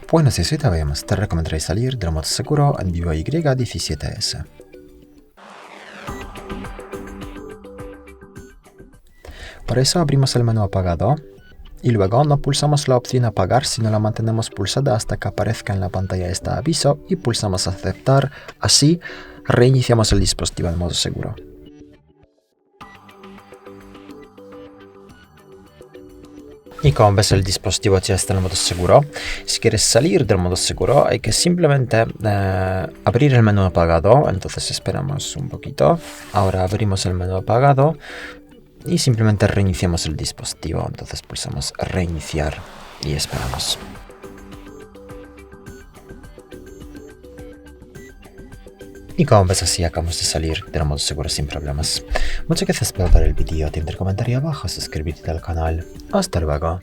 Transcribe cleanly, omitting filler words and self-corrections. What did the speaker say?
Pues necesitaríamos, te recomendaría salir del modo seguro en VIVO Y17S. Para eso abrimos el menú apagado y luego no pulsamos la opción apagar, sino la mantenemos pulsada hasta que aparezca en la pantalla este aviso y pulsamos aceptar. Así reiniciamos el dispositivo en modo seguro. Y como ves, el dispositivo ya está en modo seguro. Si quieres salir del modo seguro, hay que simplemente abrir el menú apagado. Entonces esperamos un poquito. Ahora abrimos el menú apagado y simplemente reiniciamos el dispositivo. Entonces pulsamos reiniciar y esperamos. Y como ves, así acabamos de salir del modo seguro sin problemas. Muchas gracias por ver el vídeo, te comentario abajo, suscribirte al canal. Hasta luego.